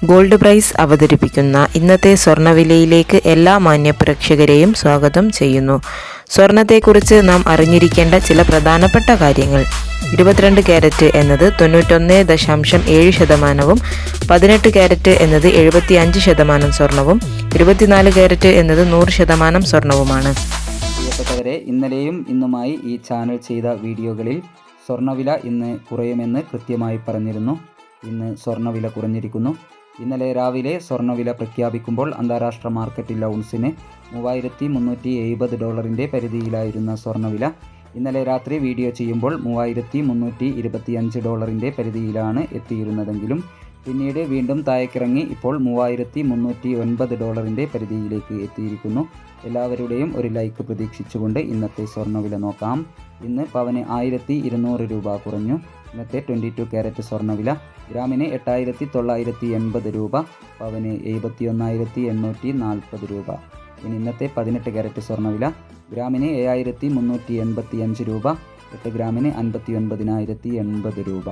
Gold price അവതരിപ്പിക്കുന്ന ഇന്നത്തെ സ്വർണ്ണവിലയിലേക്ക് എല്ലാ മാന്യപ്രേക്ഷകരെയും സ്വാഗതം ചെയ്യുന്നു. സ്വർണത്തെക്കുറിച്ച് നാം അറിഞ്ഞിരിക്കേണ്ട ചില പ്രധാനപ്പെട്ട കാര്യങ്ങൾ. 22 ക്യാരറ്റ് എന്നത് 91.7%, 18 ക്യാരറ്റ് എന്നത് 75% സ്വർണവും, 24 ക്യാരറ്റ് എന്നത് 100% സ്വർണവുമാണ്. പ്രിയപ്പെട്ടവരെ, ഇന്നലെയും ഇന്നുമായി ഈ ചാനൽ ചെയ്ത വീഡിയോകളിൽ സ്വർണ്ണവില ഇന്ന് കുറയുമെന്ന് കൃത്യമായി പറഞ്ഞിരുന്നു. ഇന്ന് സ്വർണ്ണവില കുറഞ്ഞിരിക്കുന്നു. ഇന്നലെ രാവിലെ സ്വർണ്ണവില പ്രഖ്യാപിക്കുമ്പോൾ അന്താരാഷ്ട്ര മാർക്കറ്റിൽ ഔൺസിന് $3,370 പരിധിയിലായിരുന്ന സ്വർണ്ണവില ഇന്നലെ രാത്രി വീഡിയോ ചെയ്യുമ്പോൾ $3,325 പരിധിയിലാണ് എത്തിയിരുന്നതെങ്കിലും പിന്നീട് വീണ്ടും താഴേക്കിറങ്ങി ഇപ്പോൾ $3,309 പരിധിയിലേക്ക് എത്തിയിരിക്കുന്നു. എല്ലാവരുടെയും ഒരു ലൈക്ക് പ്രതീക്ഷിച്ചുകൊണ്ട് ഇന്നത്തെ സ്വർണ്ണവില നോക്കാം. ഇന്ന് പവന് 1,200 രൂപ കുറഞ്ഞു. ഇന്നത്തെ 22 ക്യാരറ്റ് സ്വർണ്ണവില ഗ്രാമിന് 8,980 രൂപ, പവന് 71,840 രൂപ. ഇനി ഇന്നത്തെ 18 ക്യാരറ്റ് സ്വർണ്ണവില ഗ്രാമിന് 7,385 രൂപ, 8 ഗ്രാമിന് 59,080 രൂപ.